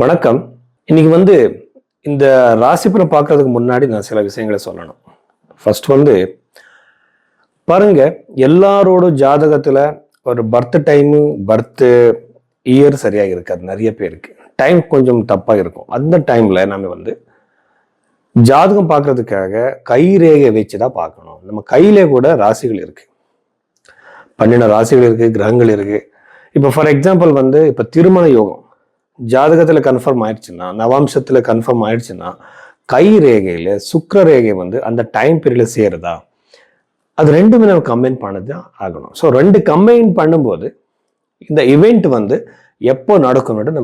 வணக்கம். இன்னைக்கு வந்து இந்த ராசிபலன் பார்க்கறதுக்கு முன்னாடி நான் சில விஷயங்களை சொல்லணும். ஃபர்ஸ்ட் பாருங்க, எல்லாரோட ஜாதகத்துல ஒரு பர்த் டைமு பர்த் இயர் சரியா இருக்காது. நிறைய பேருக்கு டைம் கொஞ்சம் தப்பா இருக்கும். அந்த டைம்ல நம்ம ஜாதகம் பார்க்கறதுக்காக கை ரேகை வச்சுதான் பார்க்கணும். நம்ம கையிலே கூட ராசிகள் இருக்கு, 12 ராசிகள் இருக்கு, கிரகங்கள் இருக்கு. இப்போ ஃபார் எக்ஸாம்பிள் இப்ப திருமண யோகம் ஜாதகத்துல கன்ஃபார்ம் ஆயிடுச்சுன்னா, நவாம்சத்துல கன்ஃபார்ம் ஆயிடுச்சுன்னா, கை ரேகையில சுக்கிர ரேகை அந்த டைம் பீரியட்ல சேருதா, அது ரெண்டுமே நம்ம கம்பைன் பண்ணது ஆகணும். ஸோ ரெண்டு கம்பைன் பண்ணும்போது இந்த இவெண்ட் எப்போ நடக்கும்னு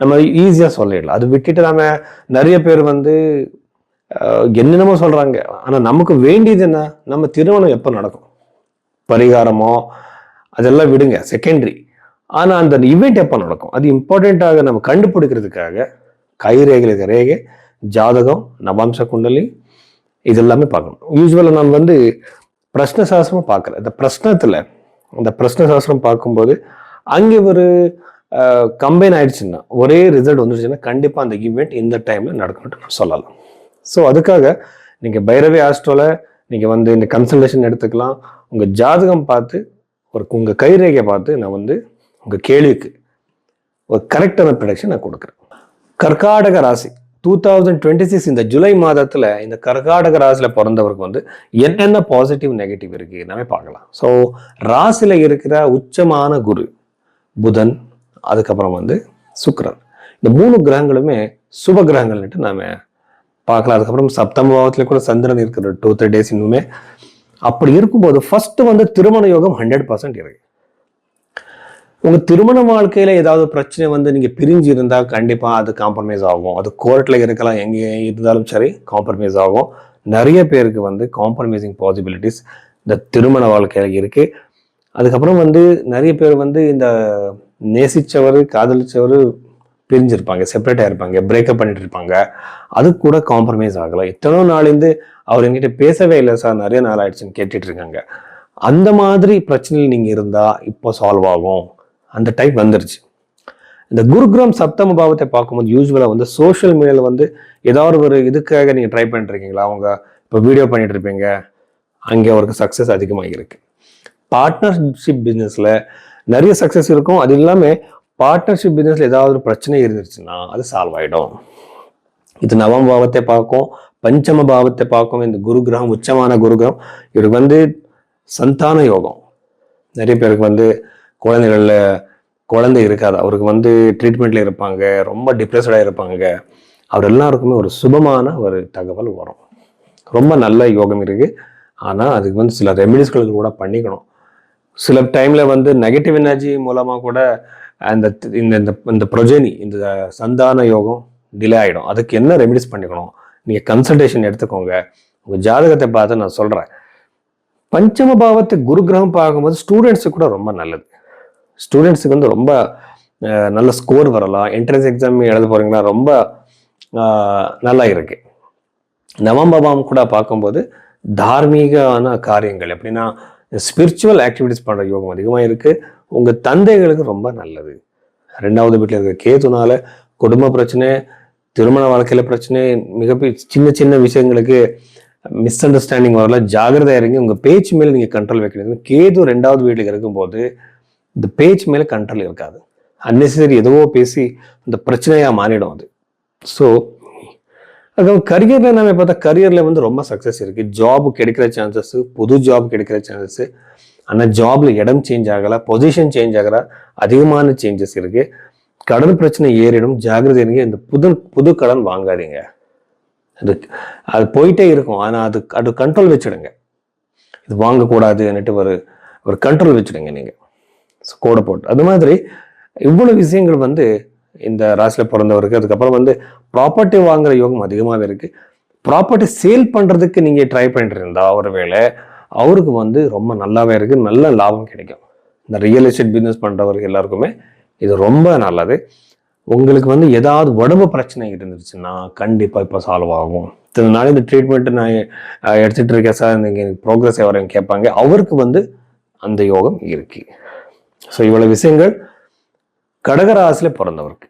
நம்ம ஈஸியா சொல்லிடலாம். அது விட்டுட்டு நாம நிறைய பேர் என்னென்னமோ சொல்றாங்க. ஆனா நமக்கு வேண்டியது என்ன? நம்ம திருமணம் எப்போ நடக்கும், பரிகாரமோ அதெல்லாம் விடுங்க, செகண்டரி. ஆனா அந்த இவெண்ட் எப்போ நடக்கும் அது இம்பார்ட்டண்ட்டாக நம்ம கண்டுபிடிக்கிறதுக்காக கை ரேகை, ஜாதகம், நவாம்ச குண்டலி இது எல்லாமே பார்க்கணும். யூஸ்வலா நான் பிரஷ்ன சாஸ்திரமும் பார்க்குறேன். அந்த பிரஷ்ன சாஸ்திரம் பார்க்கும்போது அங்கே ஒரு கம்பைன் ஆயிடுச்சுன்னா, ஒரே ரிசல்ட் வந்துருச்சுன்னா கண்டிப்பா அந்த ஈவெண்ட் இந்த டைம்ல நடக்கணும்னு நான் சொல்லலாம். ஸோ அதுக்காக நீங்க பைரவி ஆஸ்ட்ரோல நீங்க இந்த கன்சல்டேஷன் எடுத்துக்கலாம். உங்க ஜாதகம் பார்த்து உங்க கைரேகையை பார்த்து நான் உங்க கேள்விக்கு ஒரு கரெக்டான ப்ரொடக்ஷன் நான் கொடுக்குறேன். கர்காடக ராசி 2026 இந்த ஜூலை மாதத்துல இந்த கர்காடக ராசியில பிறந்தவருக்கு என்னென்ன பாசிட்டிவ் நெகட்டிவ் இருக்கு நாம பார்க்கலாம். ஸோ ராசியில இருக்கிற உச்சமான குரு, புதன், அதுக்கப்புறம் சுக்கிரன், இந்த 3 கிரகங்களுமே சுப கிரகங்கள்னுட்டு நாம பார்க்கலாம். அதுக்கப்புறம் சப்தம பாவத்துல கூட சந்திரன் இருக்கிற 2-3 days இன்னுமே. அப்படி இருக்கும்போது ஃபர்ஸ்ட் திருமண யோகம் 100% இருக்கு. உங்க திருமண வாழ்க்கையில ஏதாவது பிரச்சனை நீங்க பிரிஞ்சு இருந்தா கண்டிப்பா அது காம்ப்ரமைஸ் ஆகும். அது கோர்ட்ல இருக்கலாம், எங்க இருந்தாலும் சரி காம்ப்ரமைஸ் ஆகும். நிறைய பேருக்கு காம்ப்ரமைசிங் பாசிபிலிட்டிஸ் இந்த திருமண வாழ்க்கையில இருக்கு. அதுக்கப்புறம் நிறைய பேர் இந்த நேசிச்சவர், காதலிச்சவர் பிரிஞ்சிருப்பாங்க, செப்பரேட் ஆயிருப்பாங்க, பிரேக்கப் பண்ணிட்டு இருப்பாங்க. அது கூட காம்ப்ரமைஸ் ஆகலாம். எத்தனோ நாளிலிருந்து அவர் என்கிட்ட பேசவே இல்லை சார், நிறைய நாள் ஆயிடுச்சுன்னு கேட்டுட்டு இருக்காங்க. அந்த மாதிரி பிரச்சனையில் நீங்க இருந்தா இப்போ சால்வ் ஆகும். அந்த டைப் வந்துருச்சு. இந்த குருகிரகம் சப்தம பாவத்தை பார்க்கும்போது யூஸ்வலா சோஷியல் மீடியால ஏதாவது ஒரு இதுக்காக நீங்க ட்ரை பண்ணிட்டு இருக்கீங்களா, அவங்க இப்போ வீடியோ பண்ணிட்டு இருப்பீங்க, அங்கே அவருக்கு சக்சஸ் அதிகமாக இருக்கு. பார்ட்னர்ஷிப் பிசினஸ்ல நிறைய சக்சஸ் இருக்கும். அது இல்லாம பார்ட்னர்ஷிப் பிசினஸ்ல ஏதாவது ஒரு பிரச்சனை இருந்துச்சுன்னா அது சால்வ் ஆயிடும். இது நவம பாவத்தை பார்க்கும், பஞ்சம பாவத்தை பார்க்கும். இந்த குருகிரகம் உச்சமான குருகிரகம் இவருக்கு சந்தான யோகம். நிறைய பேருக்கு குழந்தை இருக்காது, அவருக்கு ட்ரீட்மெண்ட்ல இருப்பாங்க, ரொம்ப டிப்ரெஸ்டா இருப்பாங்க. அவர் எல்லாருக்குமே ஒரு சுபமான ஒரு தகவல் வரும். ரொம்ப நல்ல யோகம் இருக்கு. ஆனா அதுக்கு சில ரெமிடிஸ்கள் கூட பண்ணிக்கணும். சில டைம்ல நெகட்டிவ் எனர்ஜி மூலமா கூட இந்த ப்ரொஜெனி, இந்த சந்தான யோகம் டிலே ஆயிடும். அதுக்கு என்ன ரெமிடிஸ் பண்ணிக்கணும், நீங்க கன்சல்டேஷன் எடுத்துக்கோங்க. உங்க ஜாதகத்தை பார்த்து நான் சொல்றேன். பஞ்சம பாவத்தை குரு கிரகம் பார்க்கும்போது ஸ்டூடெண்ட்ஸுக்கு கூட ரொம்ப நல்லது. ஸ்டூடெண்ட்ஸுக்கு ரொம்ப நல்ல ஸ்கோர் வரலாம். என்ட்ரன்ஸ் எக்ஸாம் எழுத போறீங்களா, ரொம்ப நல்லா இருக்கு. நவம்பபாவம் கூட பார்க்கும்போது தார்மீகமான காரியங்கள், எப்படின்னா ஸ்பிரிச்சுவல் ஆக்டிவிட்டிஸ் பண்ற யோகம் அதிகமாக இருக்கு. உங்க தந்தைகளுக்கு ரொம்ப நல்லது. 2வது வீட்டில் இருக்க கேதுனால குடும்ப பிரச்சனை, திருமண வாழ்க்கையில பிரச்சனை, மிகப்பெரிய சின்ன சின்ன விஷயங்களுக்கு மிஸ் அண்டர்ஸ்டாண்டிங் வரல. ஜாகிரதையா இருங்க. உங்க பேச்சு மேல நீங்க கண்ட்ரோல் வைக்கணும். கேது 2வது வீட்டுக்கு இருக்கும்போது இந்த பேச்சு மேல கண்ட்ரோல் இருக்காது. அன்னெசரி எதுவோ பேசி இந்த பிரச்சனையா மாறிடும் அது. ஸோ அதுக்கப்புறம் கரியர்ல நம்ம பார்த்தா கரியர்ல ரொம்ப சக்சஸ் இருக்கு. ஜாப் கிடைக்கிற சான்சஸ், புது ஜாப் கிடைக்கிற சான்சஸ். ஆனா ஜாப்ல இடம் சேஞ்ச் ஆகல, பொசிஷன் சேஞ்ச் ஆகல, அதிகமான சேஞ்சஸ் இருக்கு. கடன் பிரச்சனை ஏறிடும், ஜாகிரதை இருங்க. இந்த புது கடன் வாங்காதீங்க. அது போயிட்டே இருக்கும். ஆனா அது கண்ட்ரோல் வச்சுடுங்க. இது வாங்கக்கூடாதுன்னுட்டு ஒரு கண்ட்ரோல் வச்சுடுங்க நீங்க, கோடை போட்டு. அது மாதிரி இவ்வளவு விஷயங்கள் இந்த ராசியில பிறந்தவருக்கு. அதுக்கப்புறம் ப்ராப்பர்ட்டி வாங்குற யோகம் அதிகமாகவே இருக்கு. ப்ராப்பர்ட்டி சேல் பண்றதுக்கு நீங்க ட்ரை பண்ணிட்டு இருந்தா ஒருவேளை அவருக்கு ரொம்ப நல்லாவே இருக்கு, நல்ல லாபம் கிடைக்கும். இந்த ரியல் எஸ்டேட் பிசினஸ் பண்றவருக்கு எல்லாருக்குமே இது ரொம்ப நல்லது. உங்களுக்கு ஏதாவது உடம்பு பிரச்சனை இருந்துச்சுன்னா கண்டிப்பா இப்போ சால்வ் ஆகும். இத்தனை நாள் இந்த ட்ரீட்மெண்ட் நான் எடுத்துட்டு இருக்கேன் சார், நீங்க ப்ரோக்ரஸ் எவரையும் கேட்பாங்க. அவருக்கு அந்த யோகம் இருக்கு. ஸோ இவ்வளவு விஷயங்கள் கடகராசியில பிறந்தவருக்கு.